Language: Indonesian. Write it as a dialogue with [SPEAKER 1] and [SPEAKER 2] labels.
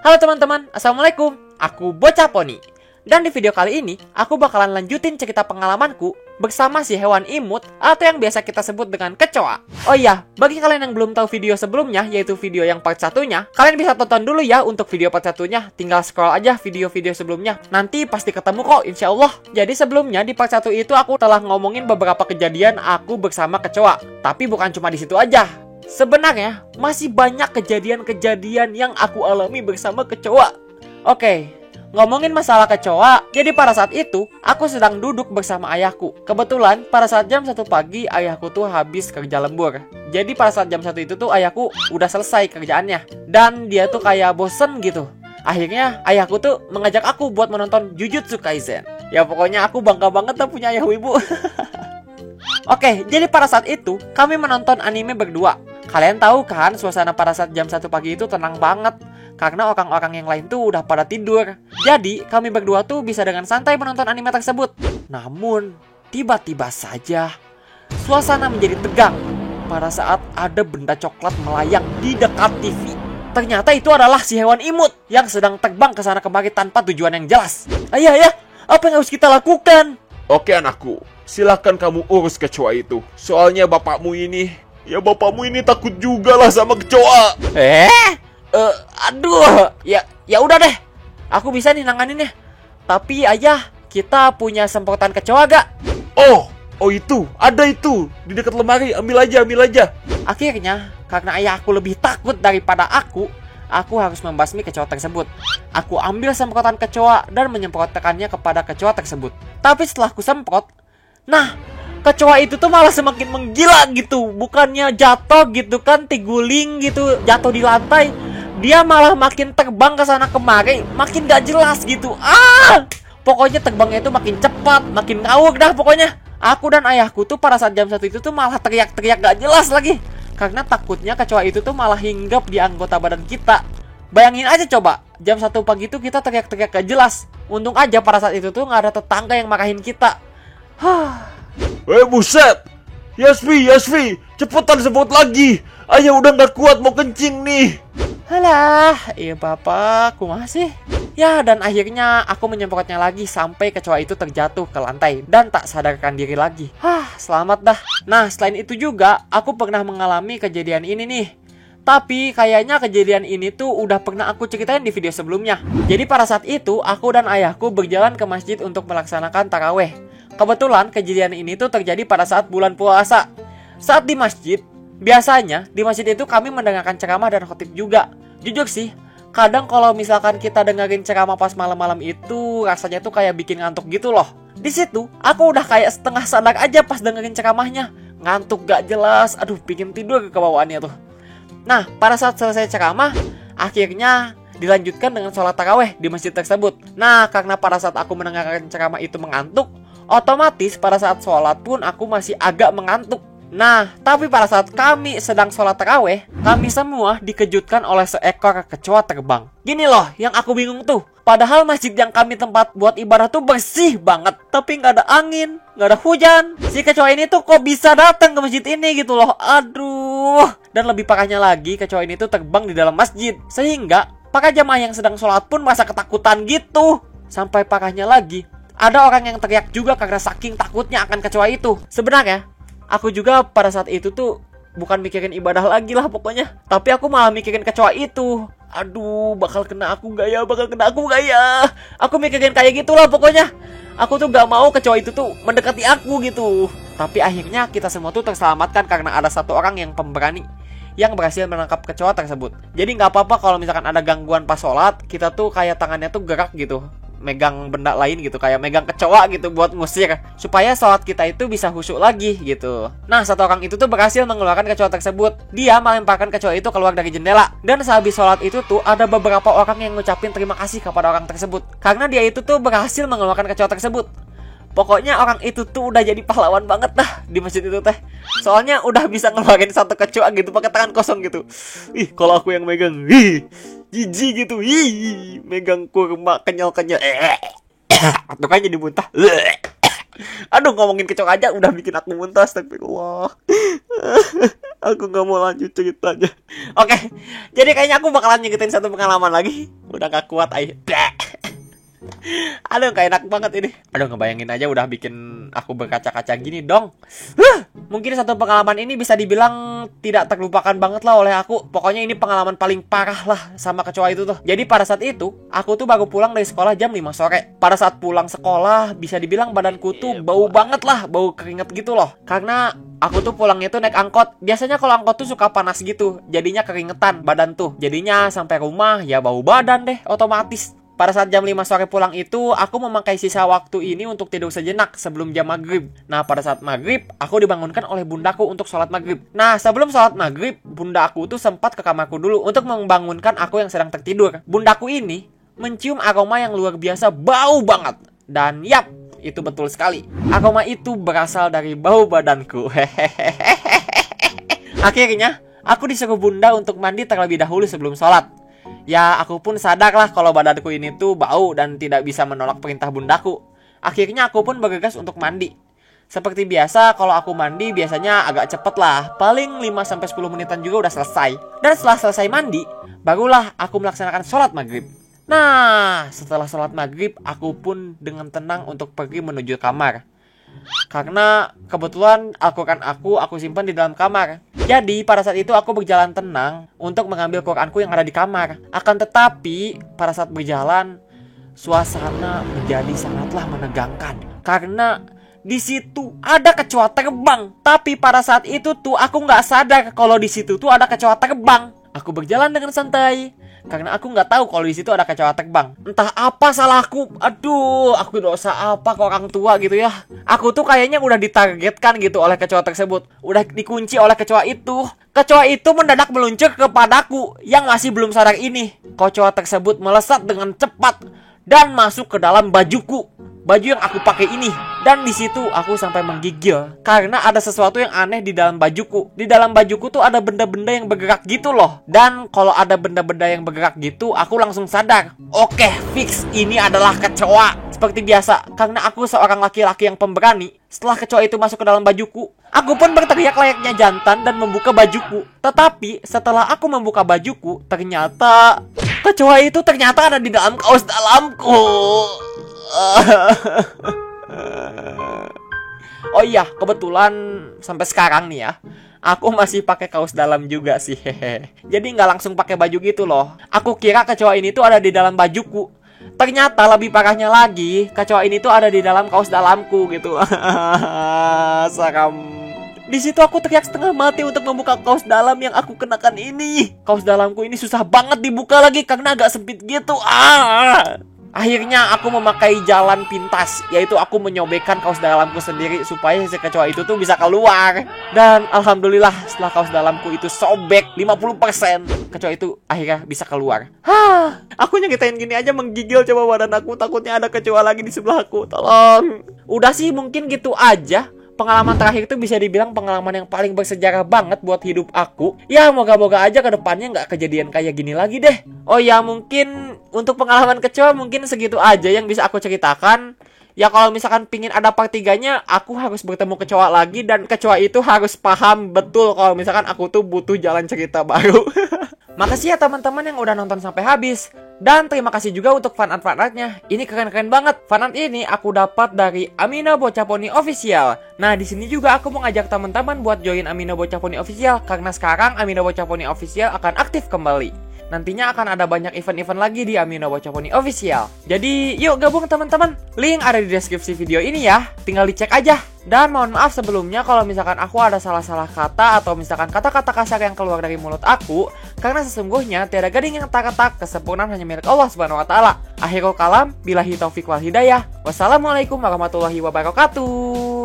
[SPEAKER 1] Halo teman-teman, Assalamualaikum. Aku Bocah Poni. Dan di video kali ini, aku bakalan lanjutin cerita pengalamanku bersama si hewan imut atau yang biasa kita sebut dengan kecoa. Oh iya, bagi kalian yang belum tahu video sebelumnya, yaitu video yang part satunya, kalian bisa tonton dulu ya untuk video part satunya. Tinggal scroll aja video-video sebelumnya. Nanti pasti ketemu kok, insya Allah. Jadi sebelumnya di part 1 itu aku telah ngomongin beberapa kejadian aku bersama kecoa. Tapi bukan cuma di situ aja. Sebenarnya masih banyak kejadian-kejadian yang aku alami bersama kecoa. Oke, ngomongin masalah kecoa, jadi pada saat itu aku sedang duduk bersama ayahku. Kebetulan pada saat jam 1 pagi ayahku tuh habis kerja lembur. Jadi pada saat jam 1 itu tuh ayahku udah selesai kerjaannya. Dan dia tuh kayak bosen gitu. Akhirnya ayahku tuh mengajak aku buat menonton Jujutsu Kaisen. Ya pokoknya aku bangga banget lah punya ayah ibu. Oke, jadi pada saat itu kami menonton anime berdua. Kalian tahu kan suasana pada saat jam 1 pagi itu tenang banget. Karena orang-orang yang lain tuh udah pada tidur. Jadi kami berdua tuh bisa dengan santai menonton anime tersebut. Namun tiba-tiba saja suasana menjadi tegang pada saat ada benda coklat melayang di dekat TV. Ternyata itu adalah si hewan imut yang sedang terbang ke sana kemari tanpa tujuan yang jelas. Ayah, apa yang harus kita lakukan?
[SPEAKER 2] Oke anakku, silahkan kamu urus kecoa itu. Soalnya bapakmu ini takut juga lah sama kecoa.
[SPEAKER 1] Aduh, ya udah deh. Aku bisa nih nanganinnya. Tapi ayah, kita punya semprotan kecoa gak?
[SPEAKER 2] Oh itu, ada itu di dekat lemari. Ambil aja.
[SPEAKER 1] Akhirnya, karena ayahku lebih takut daripada aku harus membasmi kecoa tersebut. Aku ambil semprotan kecoa dan menyemprotkannya kepada kecoa tersebut. Tapi setelah aku semprot, nah, kecoa itu tuh malah semakin menggila gitu. Bukannya jatuh gitu kan, tiguling gitu, jatuh di lantai. Dia malah makin terbang ke sana kemari, makin gak jelas gitu. Pokoknya terbangnya itu makin cepat, makin ngawur dah pokoknya. Aku dan ayahku tuh pada saat jam 1 itu tuh malah teriak-teriak gak jelas lagi. Karena takutnya kecoa itu tuh malah hinggap di anggota badan kita. Bayangin aja coba, jam 1 pagi itu kita teriak-teriak gak jelas. Untung aja pada saat itu tuh gak ada tetangga yang marahin kita.
[SPEAKER 2] Buset. Yasvi, cepetan sebut lagi. Ayah udah gak kuat mau kencing nih.
[SPEAKER 1] Halah, iya bapak, aku masih. Ya, dan akhirnya aku menyemprotnya lagi sampai kecoa itu terjatuh ke lantai dan tak sadarkan diri lagi. Selamat dah. Nah, selain itu juga, aku pernah mengalami kejadian ini nih. Tapi kayaknya kejadian ini tuh udah pernah aku ceritain di video sebelumnya. Jadi pada saat itu, aku dan ayahku berjalan ke masjid untuk melaksanakan taraweh. Kebetulan kejadian ini tuh terjadi pada saat bulan puasa. Saat di masjid, biasanya di masjid itu kami mendengarkan ceramah dan khotib juga. Jujur sih, kadang kalau misalkan kita dengerin ceramah pas malam-malam itu rasanya tuh kayak bikin ngantuk gitu loh. Di situ aku udah kayak setengah sadar aja pas dengerin ceramahnya. Ngantuk gak jelas, aduh bikin tidur kebawaannya tuh. Nah, pada saat selesai ceramah, akhirnya dilanjutkan dengan sholat taraweh di masjid tersebut. Nah, karena pada saat aku mendengarkan ceramah itu mengantuk, otomatis pada saat sholat pun aku masih agak mengantuk. Nah, tapi pada saat kami sedang sholat taraweh, kami semua dikejutkan oleh seekor kecoa terbang. Gini loh, yang aku bingung tuh. Padahal masjid yang kami tempat buat ibadah tuh bersih banget. Tapi nggak ada angin, nggak ada hujan. Si kecoa ini tuh kok bisa datang ke masjid ini gitu loh. Aduh. Dan lebih parahnya lagi, kecoa ini tuh terbang di dalam masjid. Sehingga para jamaah yang sedang sholat pun merasa ketakutan gitu. Sampai parahnya lagi, ada orang yang teriak juga karena saking takutnya akan kecoa itu. Sebenarnya aku juga pada saat itu tuh bukan mikirin ibadah lagi lah pokoknya. Tapi aku malah mikirin kecoa itu. Aduh, bakal kena aku gak ya? Aku mikirin kayak gitulah pokoknya. Aku tuh gak mau kecoa itu tuh mendekati aku gitu. Tapi akhirnya kita semua tuh terselamatkan karena ada satu orang yang pemberani yang berhasil menangkap kecoa tersebut. Jadi gak apa-apa kalau misalkan ada gangguan pas sholat, kita tuh kayak tangannya tuh gerak gitu, megang benda lain gitu, kayak megang kecoa gitu buat ngusir, supaya sholat kita itu bisa khusyuk lagi gitu. Nah, satu orang itu tuh berhasil mengeluarkan kecoa tersebut. Dia melemparkan kecoa itu keluar dari jendela. Dan sehabis sholat itu tuh ada beberapa orang yang ngucapin terima kasih kepada orang tersebut karena dia itu tuh berhasil mengeluarkan kecoa tersebut. Pokoknya orang itu tuh udah jadi pahlawan banget dah di masjid itu teh. Soalnya udah bisa ngeluarin satu kecoa gitu pakai tangan kosong gitu. Kalau aku yang megang, jijik gitu. Megang kurma kenyal-kenyal. Atau kan jadi muntah. Aduh, ngomongin kecoa aja udah bikin aku muntah. Astagfirullah. Aku gak mau lanjut ceritanya. Oke, jadi kayaknya aku bakalan nyegitin satu pengalaman lagi. Udah gak kuat ay. Aduh, gak enak banget ini. Aduh, ngebayangin aja udah bikin aku berkaca-kaca gini dong. Mungkin satu pengalaman ini bisa dibilang tidak terlupakan banget lah oleh aku. Pokoknya ini pengalaman paling parah lah sama kecoa itu tuh. Jadi pada saat itu, aku tuh baru pulang dari sekolah jam 5 sore. Pada saat pulang sekolah, bisa dibilang badanku tuh bau banget lah, bau keringet gitu loh. Karena aku tuh pulangnya tuh naik angkot. Biasanya kalau angkot tuh suka panas gitu, jadinya keringetan badan tuh. Jadinya sampai rumah ya bau badan deh otomatis. Pada saat jam 5 sore pulang itu, aku memakai sisa waktu ini untuk tidur sejenak sebelum jam maghrib. Nah, pada saat maghrib, aku dibangunkan oleh bundaku untuk sholat maghrib. Nah, sebelum sholat maghrib, bunda aku tuh sempat ke kamarku dulu untuk membangunkan aku yang sedang tertidur. Bundaku ini mencium aroma yang luar biasa, bau banget. Dan yap, itu betul sekali. Aroma itu berasal dari bau badanku. Akhirnya, aku disuruh bunda untuk mandi terlebih dahulu sebelum sholat. Ya, aku pun sadar lah kalau badanku ini tuh bau dan tidak bisa menolak perintah bundaku. Akhirnya aku pun bergegas untuk mandi. Seperti biasa, kalau aku mandi biasanya agak cepet lah. Paling 5-10 menitan juga udah selesai. Dan setelah selesai mandi, barulah aku melaksanakan sholat maghrib. Nah, setelah sholat maghrib, aku pun dengan tenang untuk pergi menuju kamar. Karena kebetulan Al-Quran aku simpan di dalam kamar. Jadi pada saat itu aku berjalan tenang untuk mengambil Quranku yang ada di kamar. Akan tetapi pada saat berjalan, suasana menjadi sangatlah menegangkan. Karena di situ ada kecoa terbang. Tapi pada saat itu tuh aku nggak sadar kalau di situ tuh ada kecoa terbang. Aku berjalan dengan santai karena aku nggak tahu kalau di situ ada kecoa terbang. Entah apa salahku. Aduh, aku dosa apa ke orang tua gitu ya. Aku tuh kayaknya udah ditargetkan gitu oleh kecoa tersebut. Udah dikunci oleh kecoa itu. Kecoa itu mendadak meluncur kepadaku yang masih belum sadar ini. Kecoa tersebut melesat dengan cepat dan masuk ke dalam bajuku. Baju yang aku pakai ini. Dan di situ aku sampai menggigil karena ada sesuatu yang aneh di dalam bajuku. Di dalam bajuku tuh ada benda-benda yang bergerak gitu loh. Dan kalau ada benda-benda yang bergerak gitu, aku langsung sadar. Oke, fix, ini adalah kecoa. Seperti biasa, karena aku seorang laki-laki yang pemberani. Setelah kecoa itu masuk ke dalam bajuku, aku pun berteriak layaknya jantan dan membuka bajuku. Tetapi setelah aku membuka bajuku, ternyata kecoa itu ternyata ada di dalam kaos dalamku. Oh iya, kebetulan sampai sekarang nih ya, aku masih pakai kaos dalam juga sih. Jadi nggak langsung pakai baju gitu loh. Aku kira kecoa ini tuh ada di dalam bajuku. Ternyata lebih parahnya lagi, kecoa ini tuh ada di dalam kaos dalamku gitu. Seram. Di situ aku teriak setengah mati untuk membuka kaos dalam yang aku kenakan ini. Kaos dalamku ini susah banget dibuka lagi karena agak sempit gitu. Akhirnya aku memakai jalan pintas, yaitu aku menyobekkan kaos dalamku sendiri supaya si kecoa itu tuh bisa keluar. Dan alhamdulillah setelah kaos dalamku itu sobek 50%, kecoa itu akhirnya bisa keluar. Aku nyakitin gini aja menggigil coba badan aku, takutnya ada kecoa lagi di sebelahku. Tolong. Udah sih mungkin gitu aja. Pengalaman terakhir itu bisa dibilang pengalaman yang paling bersejarah banget buat hidup aku. Ya moga-moga aja ke depannya nggak kejadian kayak gini lagi deh. Oh ya, mungkin untuk pengalaman kecoa mungkin segitu aja yang bisa aku ceritakan. Ya kalau misalkan pingin ada part 3-nya, aku harus bertemu kecoa lagi. Dan kecoa itu harus paham betul kalau misalkan aku tuh butuh jalan cerita baru. Makasih ya teman-teman yang udah nonton sampai habis. Dan terima kasih juga untuk fanart-fanartnya. Ini keren-keren banget. Fanart ini aku dapat dari Amino Bocah Pony Official. Nah, di sini juga aku mau ngajak teman-teman buat join Amino Bocah Pony Official karena sekarang Amino Bocah Pony Official akan aktif kembali. Nantinya akan ada banyak event-event lagi di Amino Bocah Pony Official. Jadi, yuk gabung teman-teman. Link ada di deskripsi video ini ya. Tinggal dicek aja. Dan mohon maaf sebelumnya kalau misalkan aku ada salah-salah kata atau misalkan kata-kata kasar yang keluar dari mulut aku, karena sesungguhnya tiada gading yang tak-tak, kesempurnaan hanya milik Allah Subhanahu wa taala. Akhirul kalam, billahi taufik wal hidayah. Wassalamualaikum warahmatullahi wabarakatuh.